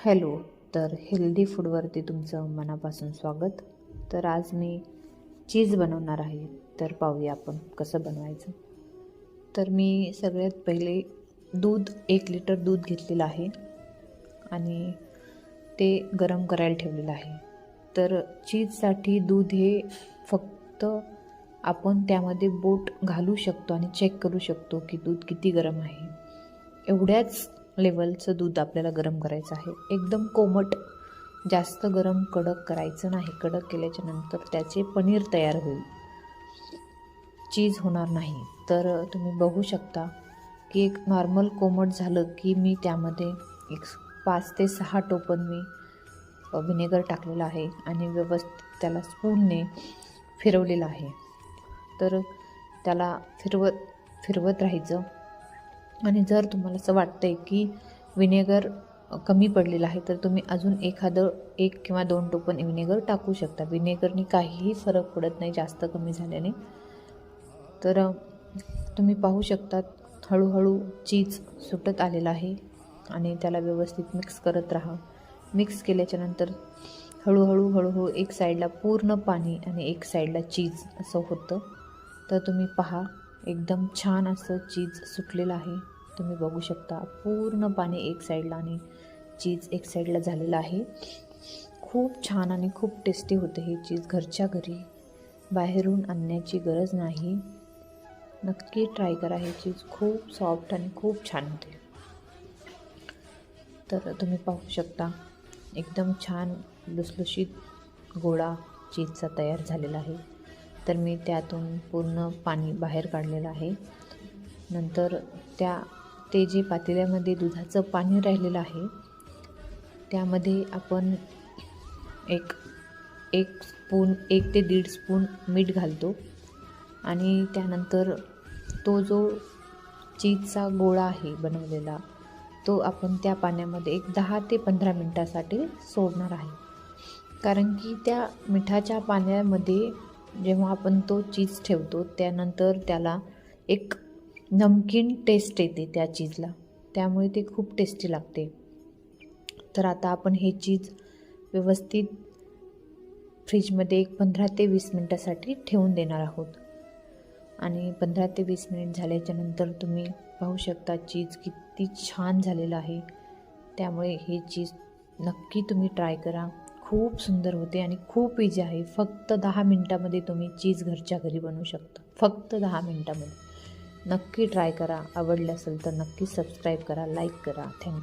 Hello. तर healthy फूडवरती तुमचं मनापासून स्वागत. तर आज मी चीज बनवणार आहे. तर पाहूया आपण कसं बनवायचं. तर मी सगळ्यात पहिले 1 लिटर दूध घेतलेलं आहे आणि ते गरम करायला ठेवलेलं आहे. तर चीजसाठी दूध हे फक्त आपण त्यामध्ये बोट घालू शकतो आणि चेक करू शकतो की दूध किती गरम आहे. एवढ्याच लेवलचं दूध आपल्याला गरम करायचं आहे. एकदम कोमट, जास्त गरम कडक करायचं नाही. कडक केल्याच्या नंतर त्याचे पनीर तयार होईल, चीज होणार नाही. तर तुम्ही बघू शकता की एक नॉर्मल कोमट झालं की मी त्यामध्ये एक 5 ते 6 टोपण मी व्हिनेगर टाकलेलं आहे आणि व्यवस्थित त्याला स्पूनने फिरवलेलं आहे. तर त्याला फिरवत राहायचं. आणि जर तुम्हाला असं वाटतं आहे की व्हिनेगर कमी पडलेलं आहे तर तुम्ही अजून 1 किंवा 2 टोपण व्हिनेगर टाकू शकता. व्हिनेगरनी काहीही फरक पडत नाही जास्त कमी झाल्याने. तर तुम्ही पाहू शकता हळूहळू चीज सुटत आलेलं आहे आणि त्याला व्यवस्थित मिक्स करत राहा. मिक्स केल्याच्यानंतर हळूहळू एक साईडला पूर्ण पाणी आणि एक साईडला चीज असं होतं. तर तुम्ही पहा, एकदम छान असं चीज सुटलेलं आहे. तुम्ही बघू शकता पूर्ण पाणी एक साईडला आणि चीज एक साईडला झालेलं आहे. खूप छान आणि खूप टेस्टी होते हे चीज. घरच्या घरी बाहेरून आणण्याची गरज नाही. नक्की ट्राय करा. हे चीज खूप सॉफ्ट आणि खूप छान होते. तर तुम्ही पाहू शकता एकदम छान लुसलुशीत गोळा चीजचा तयार झालेला आहे. तर मी त्यातून पूर्ण पाणी बाहेर काढलेलं आहे. नंतर ते जे पातेल्यामध्ये दुधाचं पाणी राहिलेलं आहे त्यामध्ये आपण एक स्पून 1 ते 1.5 स्पून मीठ घालतो आणि त्यानंतर तो जो चीजचा गोळा आहे बनवलेला तो आपण त्या पाण्यामध्ये एक 10 ते 15 मिनटासाठी सोडणार आहे. कारण की त्या मिठाच्या पाण्यामध्ये जेव्हा आपण तो चीज ठेवतो त्यानंतर त्याला एक नमकीन टेस्ट येते त्या चीजला, त्यामुळे ते खूप टेस्टी लागते. तर आता आपण हे चीज व्यवस्थित फ्रीजमध्ये एक 15 ते 20 मिनटासाठी ठेवून देणार आहोत. आणि 15 ते 20 मिनिट झाल्याच्या नंतर तुम्ही पाहू शकता चीज किती छान झालेलं आहे. त्यामुळे हे चीज नक्की तुम्ही ट्राय करा. खूप सुंदर होते आणि खूप इझी आहे. फक्त 10 मिनटामध्ये तुम्ही चीज घरच्या घरी बनवू शकता. फक्त 10 मिनटामध्ये. नक्की ट्राय करा. आवडलं असेल तर नक्की सबस्क्राईब करा, लाईक करा. थँक्यू.